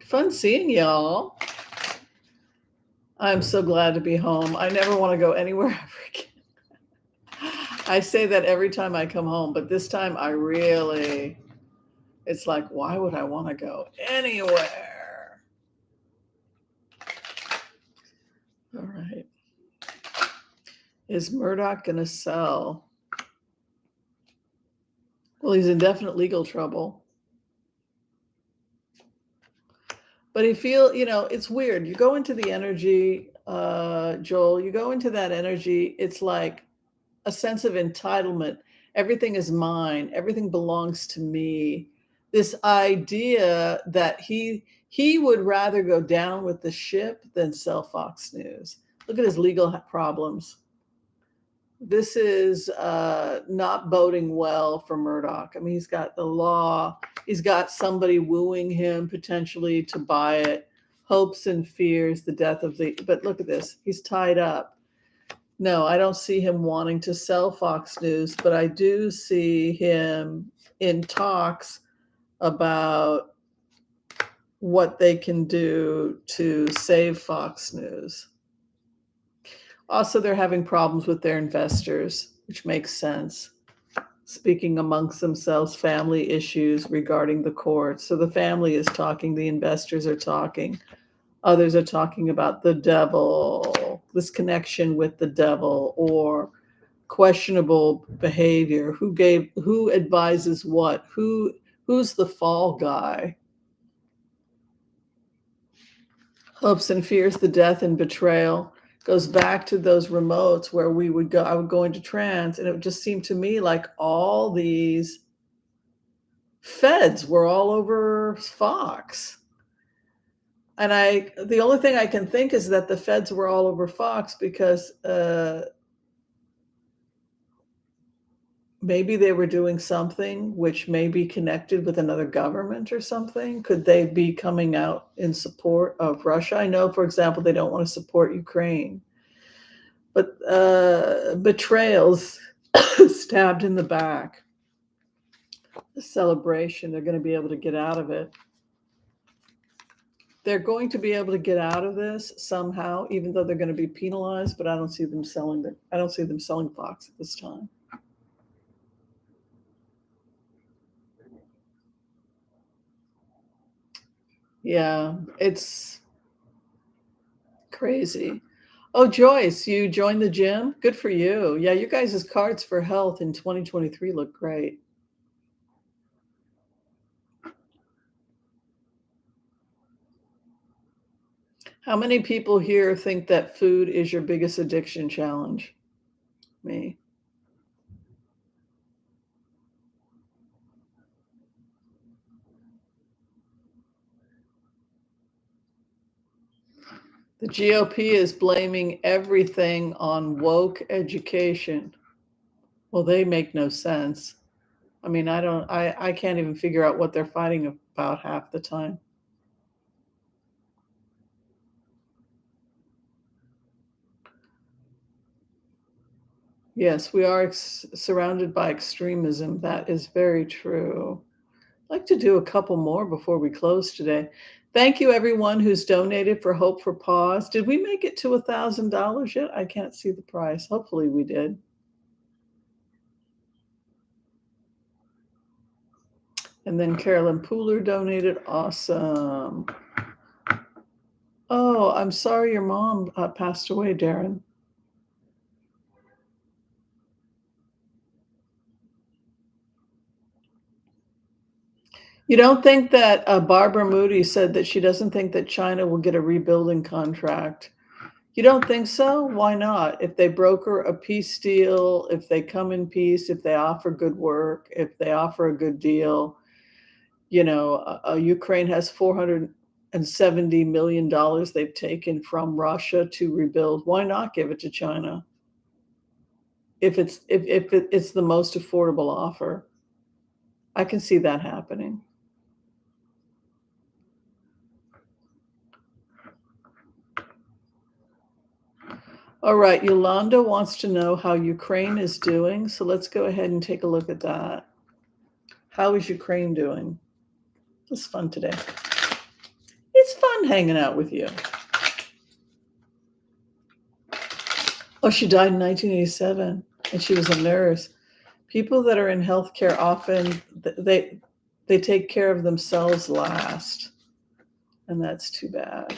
Fun seeing y'all. I'm so glad to be home. I never want to go anywhere ever again. I say that every time I come home, but this time I really It's like, why would I want to go anywhere? All right. Is Murdoch going to sell? Well, he's in definite legal trouble. But it's weird. You go into the energy, Joel, you go into that energy, it's like a sense of entitlement. Everything is mine. Everything belongs to me. This idea that he would rather go down with the ship than sell Fox News. Look at his legal problems. This is not boding well for Murdoch. I mean, he's got the law. He's got somebody wooing him potentially to buy it. Hopes and fears, the death of the. But look at this. He's tied up. No, I don't see him wanting to sell Fox News, but I do see him in talks about what they can do to save Fox News. Also, they're having problems with their investors, which makes sense. Speaking amongst themselves, family issues regarding the court. So the family is talking, the investors are talking. Others are talking about the devil, this connection with the devil, or questionable behavior. Who advises what? Who's the fall guy? Hopes and fears, the death and betrayal. Goes back to those remotes where I would go into trance, and it would just seem to me like all these feds were all over Fox. And the only thing I can think is that the feds were all over Fox because maybe they were doing something which may be connected with another government or something. Could they be coming out in support of Russia? I know, for example, they don't want to support Ukraine. But betrayals, stabbed in the back, the celebration, they're going to be able to get out of it. They're going to be able to get out of this somehow, even though they're going to be penalized, but I don't see them selling Fox at this time. Yeah, it's crazy. Oh, Joyce, you joined the gym? Good for you. Yeah, you guys' cards for health in 2023 look great. How many people here think that food is your biggest addiction challenge? Me. The GOP is blaming everything on woke education. Well, they make no sense. I mean, I can't even figure out what they're fighting about half the time. Yes, we are surrounded by extremism. That is very true. I'd like to do a couple more before we close today. Thank you, everyone who's donated for Hope for Pause. Did we make it to $1,000 yet? I can't see the price. Hopefully we did. And then Carolyn Pooler donated. Awesome. Oh, I'm sorry your mom passed away, Darren. You don't think that Barbara Moody said that she doesn't think that China will get a rebuilding contract? You don't think so? Why not? If they broker a peace deal, if they come in peace, if they offer good work, if they offer a good deal, Ukraine has $470 million they've taken from Russia to rebuild. Why not give it to China? If it's the most affordable offer, I can see that happening. All right, Yolanda wants to know how Ukraine is doing, so let's go ahead and take a look at that. How is Ukraine doing? It's fun today. It's fun hanging out with you. Oh, she died in 1987, and she was a nurse. People that are in healthcare often They take care of themselves last, and that's too bad.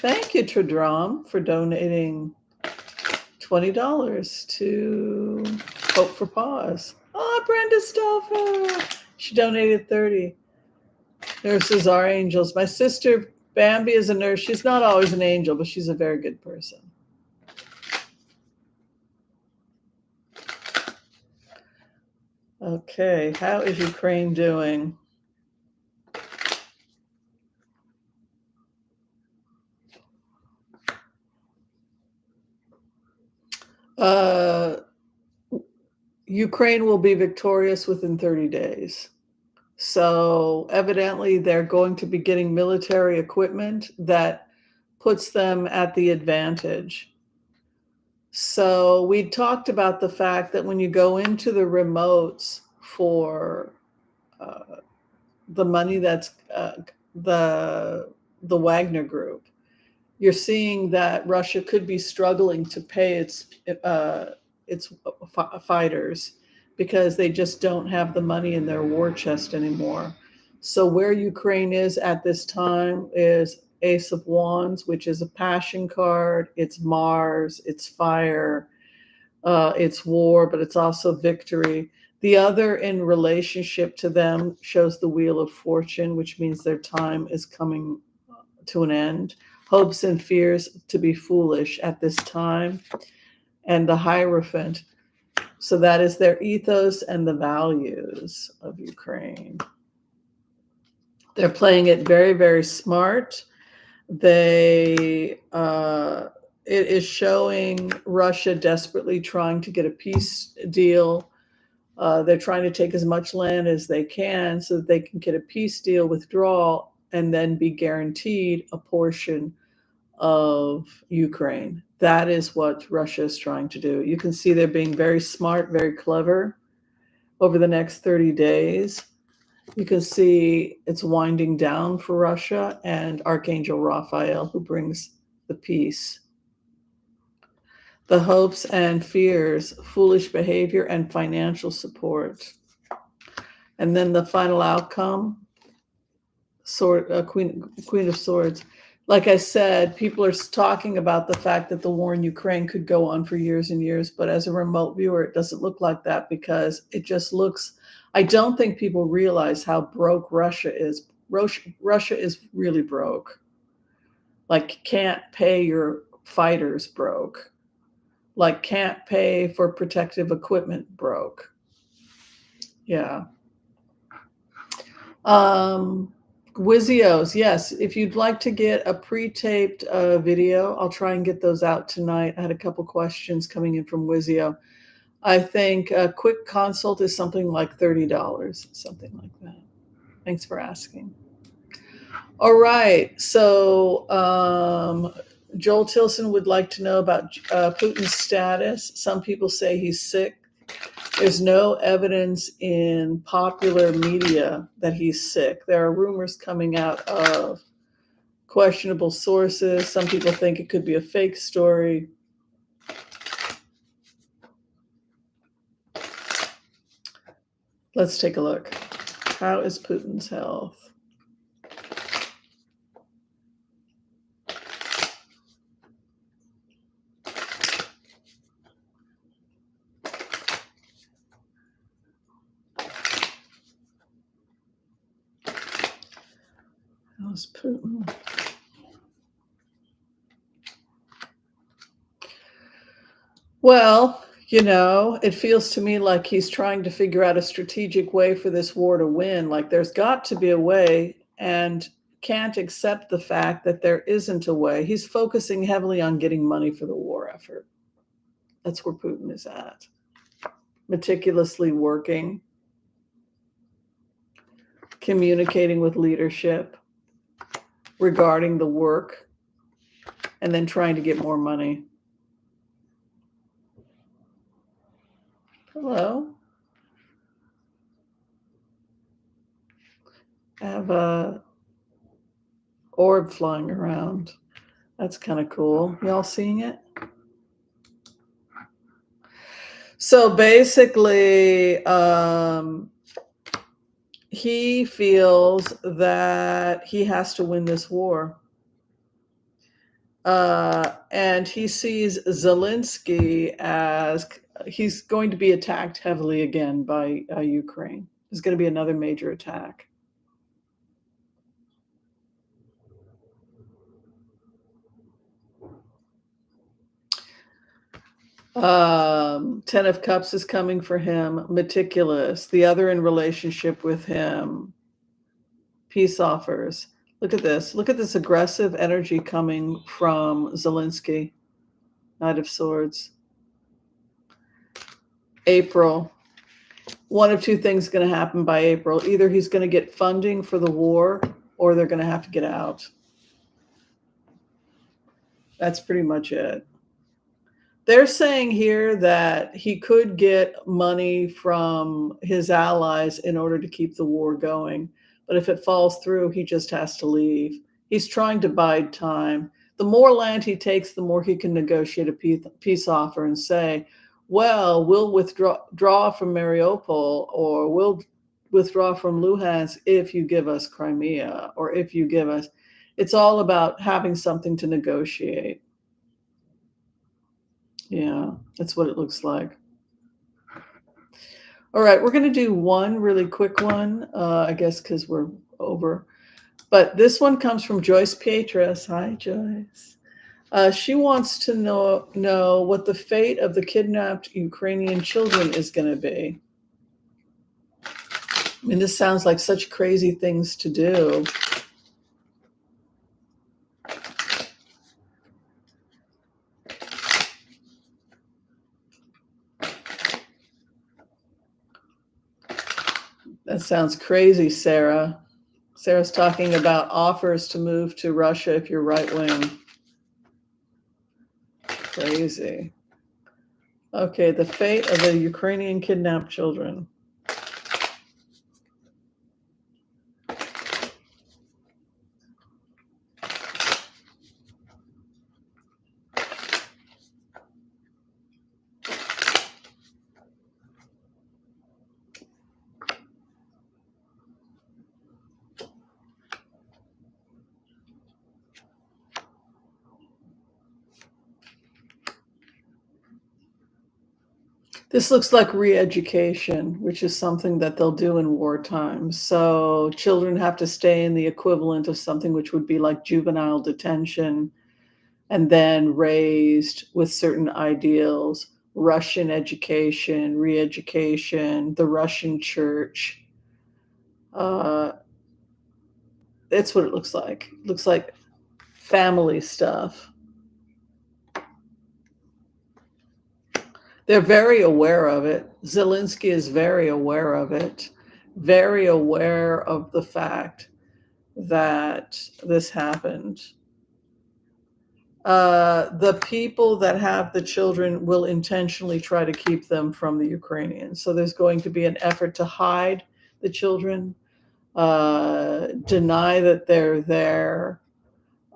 Thank you, Tradram, for donating $20 to Hope for Pause. Oh, Brenda Stoffer. She donated 30. Nurses are angels. My sister Bambi is a nurse. She's not always an angel, but she's a very good person. Okay, how is Ukraine doing? Ukraine will be victorious within 30 days. So evidently they're going to be getting military equipment that puts them at the advantage. So we talked about the fact that when you go into the remotes for the money that's the Wagner Group, you're seeing that Russia could be struggling to pay its fighters because they just don't have the money in their war chest anymore. So where Ukraine is at this time is Ace of Wands, which is a passion card. It's Mars, it's fire, it's war, but it's also victory. The other in relationship to them shows the Wheel of Fortune, which means their time is coming to an end. Hopes and fears to be foolish at this time. And the Hierophant. So that is their ethos and the values of Ukraine. They're playing it very, very smart. It is showing Russia desperately trying to get a peace deal. They're trying to take as much land as they can so that they can get a peace deal, withdrawal, and then be guaranteed a portion of Ukraine. That is what Russia is trying to do. You can see they're being very smart, very clever over the next 30 days. You can see it's winding down for Russia and Archangel Raphael, who brings the peace. The hopes and fears, foolish behavior, and financial support. And then the final outcome, Queen of Swords. Like I said, people are talking about the fact that the war in Ukraine could go on for years and years, but as a remote viewer, it doesn't look like that because it just looks, I don't think people realize how broke Russia is. Russia is really broke. Like, can't pay your fighters broke. Like, can't pay for protective equipment broke. Yeah. Wizios, yes. If you'd like to get a pre-taped video, I'll try and get those out tonight. I had a couple questions coming in from Wizio. I think a quick consult is something like $30, something like that. Thanks for asking. All right. So Joel Tilson would like to know about Putin's status. Some people say he's sick. There's no evidence in popular media that he's sick. There are rumors coming out of questionable sources. Some people think it could be a fake story. Let's take a look. How is Putin's health? How's Putin? Well, it feels to me like he's trying to figure out a strategic way for this war to win. Like, there's got to be a way, and can't accept the fact that there isn't a way. He's focusing heavily on getting money for the war effort. That's where Putin is at. Meticulously working, communicating with leadership regarding the work, and then trying to get more money. Hello. I have a orb flying around. That's kind of cool. Y'all seeing it? So basically, he feels that he has to win this war. And he sees Zelensky as he's going to be attacked heavily again by Ukraine. There's going to be another major attack. Ten of Cups is coming for him. Meticulous. The other in relationship with him. Peace offers. Look at this. Look at this aggressive energy coming from Zelensky. Knight of Swords. April. One of two things is going to happen by April. Either he's going to get funding for the war or they're going to have to get out. That's pretty much it. They're saying here that he could get money from his allies in order to keep the war going. But if it falls through, he just has to leave. He's trying to bide time. The more land he takes, the more he can negotiate a peace offer and say, well, we'll withdraw from Mariupol, or we'll withdraw from Luhansk if you give us Crimea, or if you give us. It's all about having something to negotiate. Yeah, that's what it looks like. All right, we're going to do one really quick one, I guess, because we're over. But this one comes from Joyce Pietras. Hi, Joyce. She wants to know what the fate of the kidnapped Ukrainian children is going to be. I mean, this sounds like such crazy things to do. That sounds crazy, Sarah. Sarah's talking about offers to move to Russia if you're right wing. Crazy. Okay, the fate of the Ukrainian kidnapped children. This looks like re-education, which is something that they'll do in wartime. So children have to stay in the equivalent of something which would be like juvenile detention, and then raised with certain ideals, Russian education, re-education, the Russian church. That's what it looks like. It looks like family stuff. They're very aware of it. Zelensky is very aware of it, very aware of the fact that this happened. The people that have the children will intentionally try to keep them from the Ukrainians. So there's going to be an effort to hide the children, deny that they're there.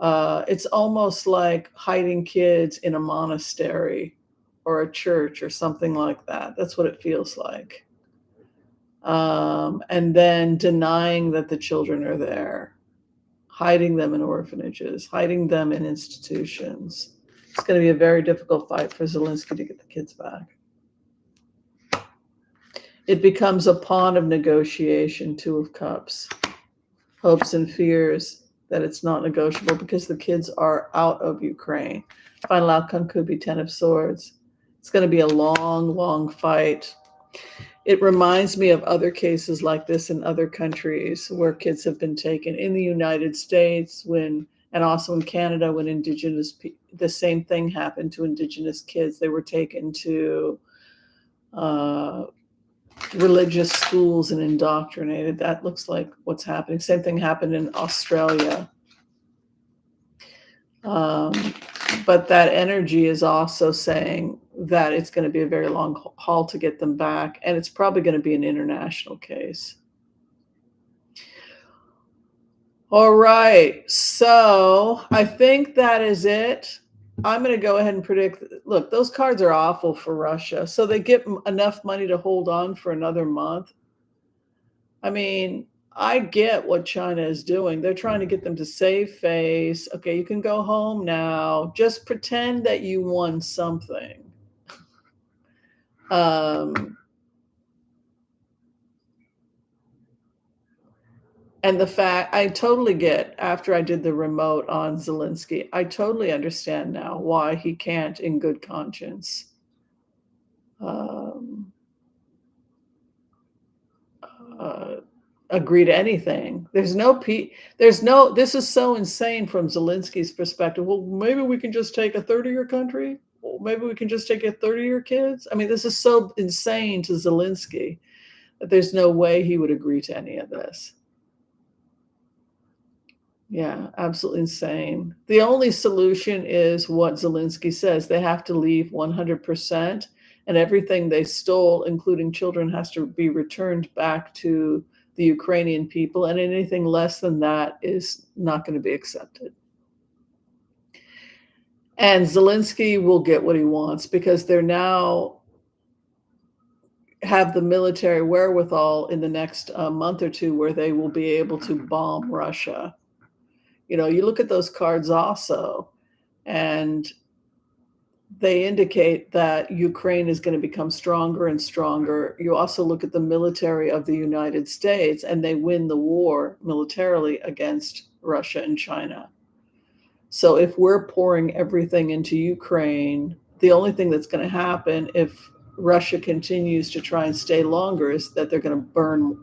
It's almost like hiding kids in a monastery or a church or something like that. That's what it feels like. And then denying that the children are there, hiding them in orphanages, hiding them in institutions. It's going to be a very difficult fight for Zelensky to get the kids back. It becomes a pawn of negotiation, Two of Cups. Hopes and fears that it's not negotiable because the kids are out of Ukraine. Final outcome could be Ten of Swords. It's going to be a long, long fight. It reminds me of other cases like this in other countries where kids have been taken. In the United States, and also in Canada, when the same thing happened to Indigenous kids. They were taken to religious schools and indoctrinated. That looks like what's happening. Same thing happened in Australia. But that energy is also saying that it's going to be a very long haul to get them back, and it's probably going to be an international case. All right, so I think that is it. I'm going to go ahead and predict. Look, those cards are awful for Russia. So they get enough money to hold on for another month. I mean, I get what China is doing. They're trying to get them to save face. Okay, you can go home now. Just pretend that you won something. And the fact, I totally get, after I did the remote on Zelensky, I totally understand now why he can't, in good conscience, um, uh, agree to anything. There's no, this is so insane from Zelensky's perspective. Well, maybe we can just take a third of your country. Well, maybe we can just take a third of your kids. I mean, this is so insane to Zelensky that there's no way he would agree to any of this. Yeah, absolutely insane. The only solution is what Zelensky says. They have to leave 100%, and everything they stole, including children, has to be returned back to the Ukrainian people, and anything less than that is not going to be accepted. And Zelensky will get what he wants because they're now have the military wherewithal in the next month or two where they will be able to bomb Russia. You know, you look at those cards also, and they indicate that Ukraine is going to become stronger and stronger. You also look at the military of the United States, and they win the war militarily against Russia and China. So if we're pouring everything into Ukraine, the only thing that's going to happen if Russia continues to try and stay longer is that they're going to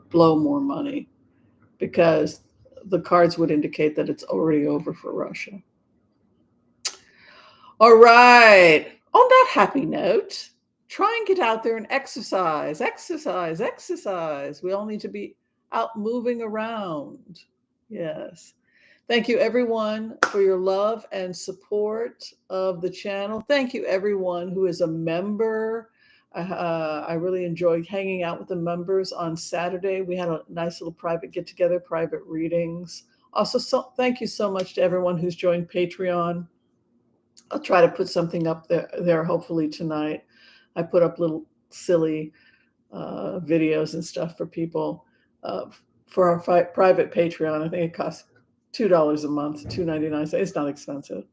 blow more money, because the cards would indicate that it's already over for Russia. All right. On that happy note, try and get out there and exercise, exercise, exercise. We all need to be out moving around. Yes. Thank you, everyone, for your love and support of the channel. Thank you, everyone who is a member. I really enjoyed hanging out with the members on Saturday. We had a nice little private get-together, private readings. Also, thank you so much to everyone who's joined Patreon. I'll try to put something up there hopefully tonight. I put up little silly videos and stuff for people for our private Patreon. I think it costs $2 a month, $2.99. So it's not expensive.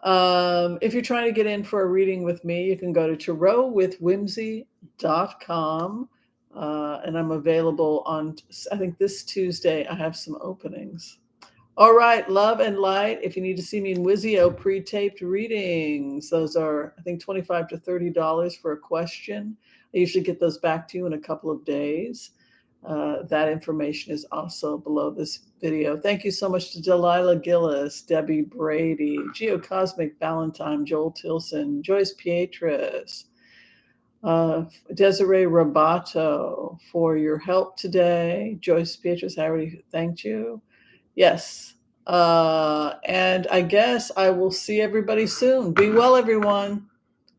If you're trying to get in for a reading with me, you can go to tarotwithwhimsy.com. And I'm available on, I think this Tuesday, I have some openings. All right, love and light. If you need to see me in Wizio pre-taped readings, those are, I think, $25 to $30 for a question. I usually get those back to you in a couple of days. That information is also below this video. Thank you so much to Delilah Gillis, Debbie Brady, Geocosmic Valentine, Joel Tilson, Joyce Pietris, Desiree Robato for your help today. Joyce Pietris, I already thanked you. Yes. And I guess I will see everybody soon. Be well, everyone.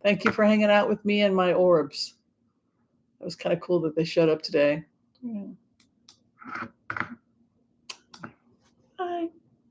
Thank you for hanging out with me and my orbs. It was kind of cool that they showed up today. Yeah. Bye.